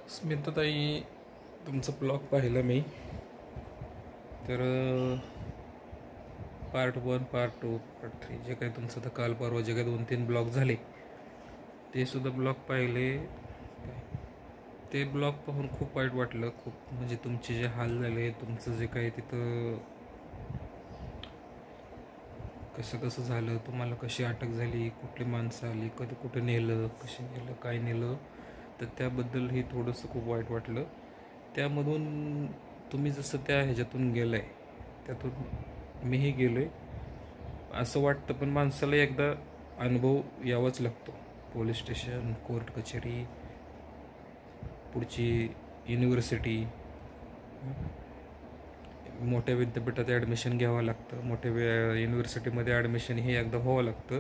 स्मिताताई, तुमचं ब्लॉग पाहिलं मी. तर पार्ट 1, पार्ट 2, पार्ट 3 जे काही तुमचं तर काल परवा जे काही 2-3 ब्लॉग झाले ते सुद्धा ब्लॉग पाहिले. ते ब्लॉग पाहून खूप वाईट वाटलं. खूप म्हणजे तुमचे जे हाल झाले, तुमचं जे काही तिथं कसं कसं झालं, तुम्हाला कशी अटक झाली, कुठली माणसं आली, कधी कुठं नेलं, कशी नेलं, काय नेलं, तर त्याबद्दलही थोडंसं खूप वाईट वाटलं. त्यामधून तुम्ही जसं त्या ह्याच्यातून गेलाय त्यातून मीही गेलो आहे असं वाटतं. पण माणसाला एकदा अनुभव यावाच लागतो. पोलीस स्टेशन, कोर्ट कचेरी, पुढची युनिव्हर्सिटी, मोठ्या विद्यापीठात ॲडमिशन घ्यावं लागतं, मोठ्या युनिव्हर्सिटीमध्ये ॲडमिशन हे एकदा व्हावं लागतं.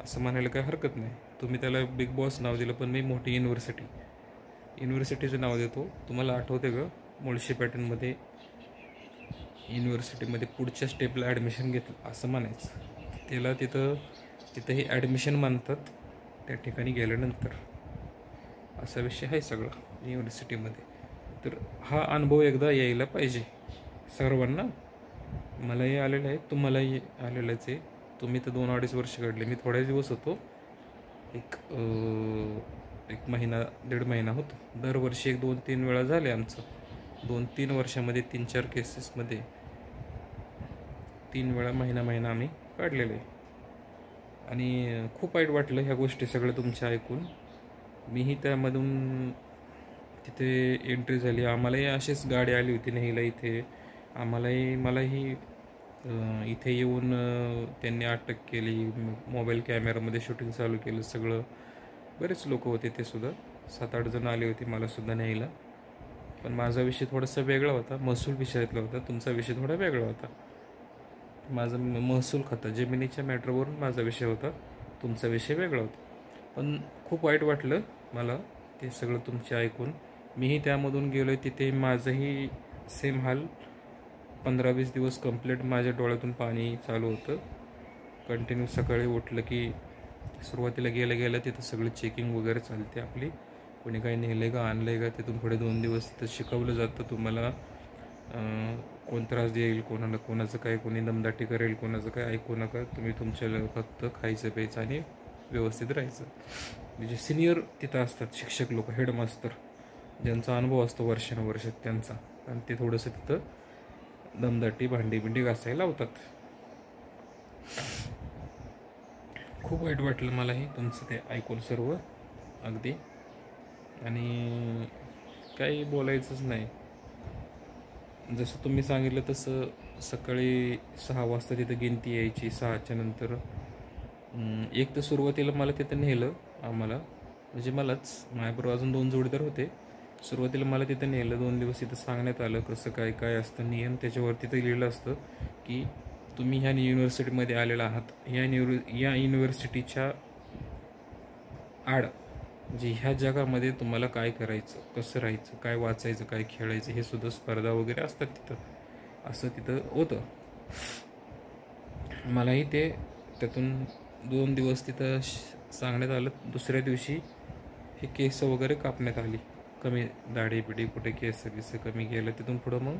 असं म्हणायला काही हरकत नाही. तुम्ही त्याला बिग बॉस नाव दिलं, पण मी मोठी युनिव्हर्सिटीचं नाव देतो. तुम्हाला आठवते का, मुळशी पॅटर्नमध्ये युनिव्हर्सिटीमध्ये पुढच्या स्टेपला ॲडमिशन घेतलं असं म्हणायचं. त्याला तिथंही ॲडमिशन मानतात त्या ठिकाणी गेल्यानंतर. असा विषय आहे सगळा युनिव्हर्सिटीमध्ये. तर हा अनुभव एकदा यायला पाहिजे सर्वांना. मलाही आलेलं आहे, तुम्हालाही आलेलंच आहे. तुम्ही तर 2-2.5 वर्ष काढले, मी थोड्याच दिवस होतो. एक महिना 1.5 महिना होतो. दरवर्षी 1-2-3 वेळा झाले आमचं. 2-3 वर्षामध्ये 3-4 केसेसमध्ये 3 वेळा महिना आम्ही काढलेले आहे. आणि खूप वाईट वाटलं ह्या गोष्टी सगळं तुमच्या ऐकून. मीही त्यामधून तिथे एंट्री झाली. आम्हालाही अशीच गाडी आली होती न्यायला इथे. मलाही इथे येऊन त्यांनी अटक केली. मोबाईल कॅमेरामध्ये शूटिंग चालू केलं सगळं. बरेच लोक होते, ते सुद्धा 7-8 जण आले होते मलासुद्धा न्यायला. पण माझा विषय थोडासा वेगळा होता, महसूल विषयातला होता. तुमचा विषय थोडा वेगळा होता. माझं महसूल खातं जमिनीच्या मॅटरवरून माझा विषय होता, तुमचा विषय वेगळा होता. पण खूप वाईट वाटलं मला ते सगळं तुमचे ऐकून. मीही त्यामधून गेलो आहे. तिथे माझंही सेम हाल. 15-20 दिवस कंप्लीट माझ्या डोळ्यातून पाणी चालू होतं. कंटिन्यू सकाळी उठलं की सुरुवातीला गेलं तिथं सगळं चेकिंग वगैरे चालते आपली. कोणी काही नेलं आहे का, आणलं आहे का. तिथून पुढे 2 दिवस तिथं शिकवलं जातं तुम्हाला. कोण त्रास देईल कोणाला, कोणाचं काय, कोणी दमदाटी करेल, कोणाचं काय ऐकू नका. तुम्ही तुमच्या फक्त खायचं प्यायचं आणि व्यवस्थित राहायचं. म्हणजे सिनियर तिथं असतात शिक्षक लोक, हेडमास्तर, ज्यांचा अनुभव असतो वर्षानुवर्षात त्यांचा. आणि ते थोडंसं तिथं दमदाटी भांडी घासायला लावतात. खूप वाईट वाटलं मलाही तुमचं ते ऐकून सर्व अगदी. आणि काही बोलायचंच नाही. जसं तुम्ही सांगितलं तसं सकाळी 6 वाजता तिथं गिनती यायची. 6च्या नंतर एक तर सुरुवातीला मला तिथं नेलं आम्हाला, म्हणजे मलाच, माझ्याबरोबर अजून 2 जोडीदार होते. सुरुवातीला मला तिथं नेलं. 2 दिवस तिथं सांगण्यात आलं कसं काय असतं नियम. त्याच्यावरती तिथं लिहिलं असतं की तुम्ही ह्या युनिव्हर्सिटीमध्ये आलेला आहात, या युनिव्हर्सिटीच्या आड म्हणजे ह्या जगामध्ये तुम्हाला काय करायचं, कसं राहायचं, काय वाचायचं, काय खेळायचं, हे सुद्धा स्पर्धा वगैरे असतात तिथं, असं तिथं होतं. मलाही त्यातून 2 दिवस तिथं सांगण्यात आलं. दुसऱ्या दिवशी हे केस वगैरे कापण्यात आली. कमी दाढी बिडी, कुठे केस कमी गेलं. तिथून पुढं मग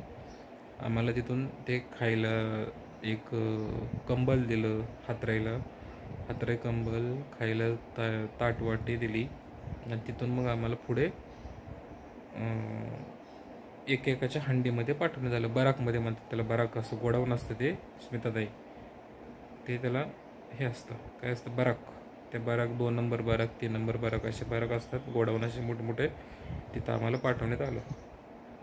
आम्हाला तिथून ते खायला एक कंबल दिलं, हातराई कंबल, खायला ताटवाटी दिली. आणि तिथून मग आम्हाला पुढे एकेकाच्या हंडीमध्ये पाठवण्यात आलं. बराकमध्ये म्हणतात त्याला, बराक असं गोडाऊन असतं ते स्मिताताई, ते त्याला हे असतं, काय असतं, बराक. ते barrack 2 number barrack, 3 number barrack, असे बराक असतात गोडाऊन, असे मोठे. तिथं आम्हाला पाठवण्यात आलं.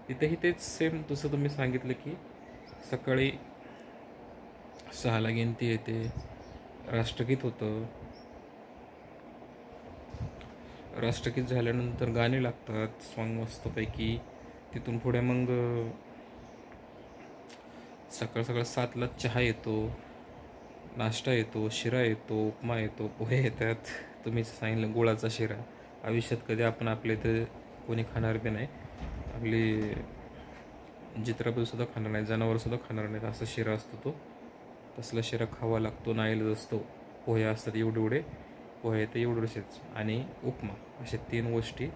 तिथंही तेच सेम जसं तुम्ही सांगितलं की सकाळी 6ला गिनती येते, राष्ट्रगीत होतं. राष्ट्रगीत झाल्यानंतर गाणे लागतात, सॉन्ग मस्तपैकी. तिथून पुढे मग सकाळ 7ला चहा येतो, नाश्ता येतो, शिरा येतो, उपमा येतो, पोहे येतात. तुम्ही सांगितलं गुळाचा शिरा. आयुष्यात कधी आपण आपले तर कोणी खाणार बी नाही. आपली चित्रपटसुद्धा खाणार नाही, जनावरसुद्धा खाणार नाहीत, असा शिरा असतो तो. तसला शिरा खावा लागतो, नाईलाज असतो. पोहे असतात एवढे पोहे तर एवढेच, आणि उपमा, अशा 3 गोष्टी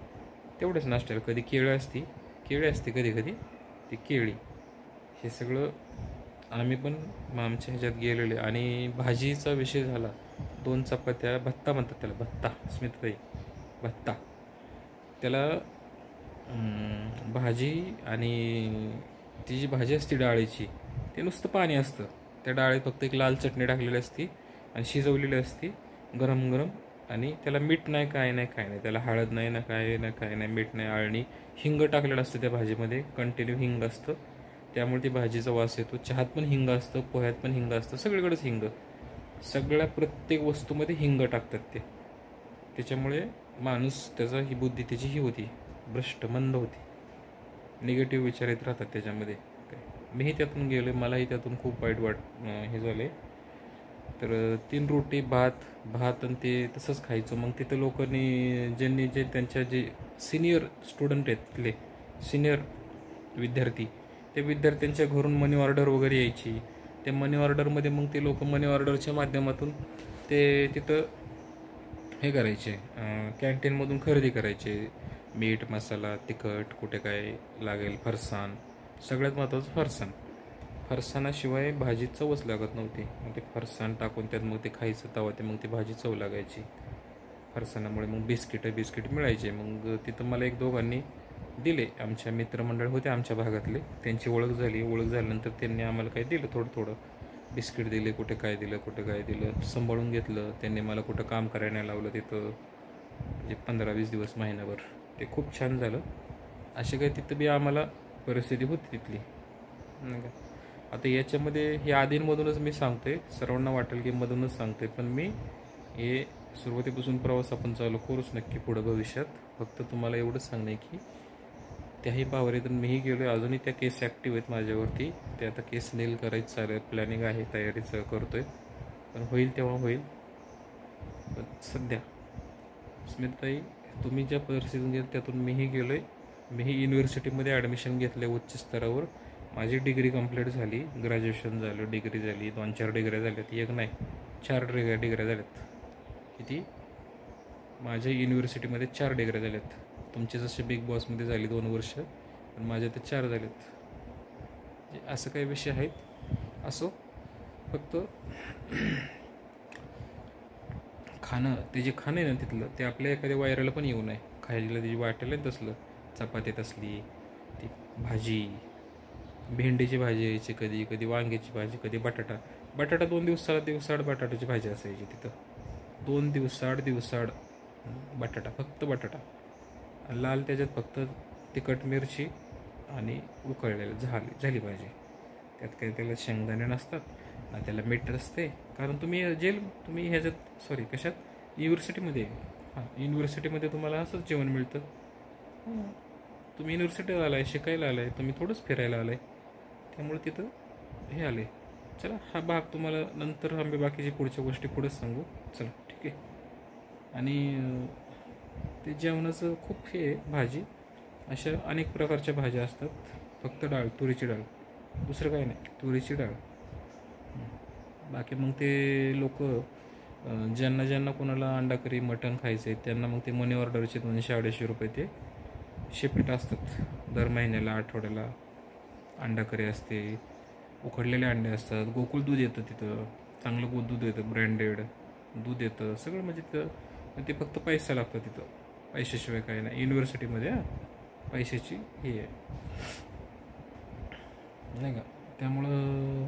तेवढंच नाश्त्याला कधी केळी असते कधी कधी, ती केळी. हे सगळं आम्ही पण आमच्या ह्याच्यात गेलेले. आणि भाजीचा विषय झाला, 2 चपात्या, भत्ता म्हणतात त्याला, भत्ता, स्मितताई, भत्ता. त्याला भाजी, आणि ती जी भाजी असते डाळीची, ते नुसतं पाणी असतं. त्या डाळीत फक्त एक लाल चटणी टाकलेली असते आणि शिजवलेली असते गरम गरम. आणि त्याला मीठ नाही, काय नाही, काय नाही, त्याला हळद नाही ना, काय ना, काय नाही, मीठ नाही, अळणी, हिंग टाकलेलं असतं त्या भाजीमध्ये, कंटिन्यू हिंग असतं. त्यामुळे ती भाजीचा वास येतो. चहात पण हिंग असतं, पोह्यात पण हिंग असतं, सगळीकडेच हिंग. सगळ्या प्रत्येक वस्तूमध्ये हिंग टाकतात ते. त्याच्यामुळे माणूस, त्याचा ही बुद्धी त्याची ही होती, भ्रष्ट, मंद होती. निगेटिव्ह विचार येत राहतात त्याच्यामध्ये. मीही त्यातून गेलो, मलाही त्यातून खूप वाईट हे झाले. तर 3 रोटी भात आणि ते तसंच खायचं. मग तिथं लोकांनी, ज्यांनी जे त्यांच्या जे सिनियर स्टुडंट आहेत, तिथले सिनियर विद्यार्थी, ते विद्यार्थ्यांच्या घरून मनी ऑर्डर वगैरे यायची. त्या मनी ऑर्डरमध्ये मग ते लोक मनी ऑर्डरच्या माध्यमातून ते तिथं हे करायचे, कॅन्टीनमधून खरेदी करायचे. मीठ, मसाला, तिखट, कुठे काय लागेल, फरसाण, सगळ्यात महत्त्वाचं फरसाणाशिवाय भाजी चवच लागत नव्हती. मग ते फरसाण टाकून त्यात मग ते खायचं, तेव्हा ते मग ती भाजी चव लागायची फरसाणामुळे. मग बिस्किट मिळायचे. मग तिथं मला 1-2घांनी दिले, आमच्या मित्रमंडळ होते आमच्या भागातले, त्यांची ओळख झाल्यानंतर त्यांनी आम्हाला काही दिलं, थोडं बिस्किट दिले, कुठे काय दिलं, सांभाळून घेतलं त्यांनी. मला कुठं काम करायला लावलं तिथं, म्हणजे 15-20 दिवस, महिनाभर. ते खूप छान झालं. अशी काही तिथं बी आम्हाला परिस्थिती होती तिथली, नाही का. आता याच्यामध्ये हे आधींमधूनच मी सांगतोय, सर्वांना वाटेल की मधूनच सांगतोय, पण मी हे सुरुवातीपासून प्रवास आपण चालू करूच नक्की पुढं भविष्यात. फक्त तुम्हाला एवढंच सांगणं आहे की त्याही पावरेतून मीही गेलो आहे. अजूनही त्या केस ॲक्टिव्ह आहेत माझ्यावरती. ते आता केस नेल करायचं चालेल, प्लॅनिंग आहे, तयारीच करतोय, पण होईल तेव्हा होईल. पण सध्या स्मितताई, तुम्ही ज्या परिस्थितीतून गेलं त्यातून मीही गेलो आहे. मीही युनिव्हर्सिटीमध्ये ॲडमिशन घेतलं आहे उच्च स्तरावर. माझी डिग्री कंप्लीट झाली, ग्रॅज्युएशन झालं, डिग्री झाली, 2-4 डिग्र्या झाल्यात, एक नाही 4 डिग्र्या झाल्यात. किती? माझ्या युनिव्हर्सिटीमध्ये 4 डिग्र्या झाल्यात. तुमचे जसे बिग बॉसमध्ये झाली 2 वर्ष, पण माझ्या ते 4 झालेत. असं काही विषय आहेत. असो, फक्त खाणं, ते जे खाणं आहे ना तिथलं, ते आपल्या एखाद्या वायराला पण येऊ नये. खायला त्याची वाटेल आहे तसलं, चपाती तसली, ती भाजी, भेंडीची भाजी यायची, कधी वांग्याची भाजी, कधी बटाटा 2 दिवसाआड बटाट्याची भाजी असायची तिथं. 2 दिवसाआड बटाटा, फक्त बटाटा, लाल, त्याच्यात फक्त तिखट मिरची आणि उकळलेलं, झाली भाजी. त्यात काही त्याला शेंगदाणे नसतात ना, त्याला मीठ असते. कारण तुम्ही कशात, युनिव्हर्सिटीमध्ये, युनिव्हर्सिटीमध्ये तुम्हाला असंच जेवण मिळतं. तुम्ही युनिव्हर्सिटीला आलाय, शिकायला आलाय, तुम्ही थोडंच फिरायला आलाय, त्यामुळे तिथं हे आले. चला, हा भाग तुम्हाला नंतर आम्ही बाकीची पुढच्या गोष्टी पुढेच सांगू. चला, ठीक आहे. आणि ते जेवणाचं खूप हे भाजी, अशा अनेक प्रकारच्या भाज्या असतात. फक्त डाळ, तुरीची डाळ, दुसरं काही नाही, तुरीची डाळ. बाकी मग ते लोक, ज्यांना कोणाला अंडा करी, मटण खायचं आहे, त्यांना मग ते मनी ऑर्डरचे 200-250 रुपये ते शिपिट असतात. दर महिन्याला, आठवड्याला अंडा करी असते, उकडलेले अंडे असतात, गोकुळ दूध येतं तिथं, चांगलं दूध येतं, ब्रँडेड दूध येतं, सगळं. म्हणजे तिथं ते फक्त पैसा लागतो तिथं, पैशाशिवाय काही नाही युनिव्हर्सिटीमध्ये. पैशाची हे आहे, नाही का. त्यामुळं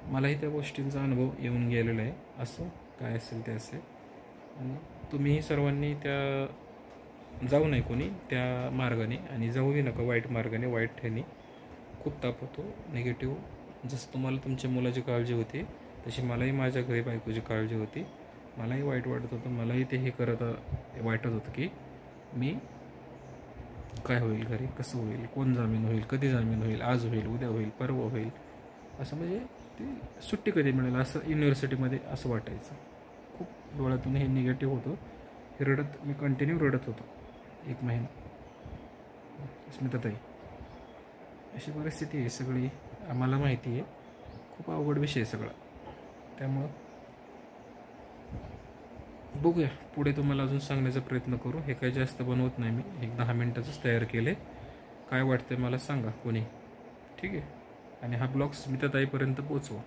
मलाही त्या गोष्टींचा अनुभव येऊन गेलेला आहे. असं काय असेल ते असेल. आणि तुम्हीही सर्वांनी जाऊ नये कोणी त्या मार्गाने, आणि जाऊही नका वाईट मार्गाने, वाईट ठेणी. खूप ताप होतो निगेटिव्ह. जसं तुम्हाला तुमच्या मुलाची काळजी होती, तशी मलाही माझ्या घरी बायकोची काळजी होती. मलाही वाईट वाटत होतं, मलाही ते हे वाटत होतं की मी काय होईल घरी, कसं होईल, कोण जामीन होईल, कधी जामीन होईल, आज होईल, उद्या होईल, परवा होईल, असं. म्हणजे ती सुट्टी कधी मिळेल, असं युनिव्हर्सिटीमध्ये असं वाटायचं. खूप डोळ्यातून हे निगेटिव्ह होतं. हे मी कंटिन्यू रडत होतो 1 महिना. स्मिताताई, अशी परिस्थिती आहे सगळी, आम्हाला माहिती आहे. खूप अवघड विषय आहे सगळा. त्यामुळं बघूया पुढे तुम्हाला अजून सांगण्याचा प्रयत्न करू. हे काही जास्त बनवत नाही मी, एक 10 मिनटाचंच तयार केले. काय वाटतंय मला सांगा कोणी, ठीक आहे. आणि हा ब्लॉग स्मिताताईपर्यंत पोचवा.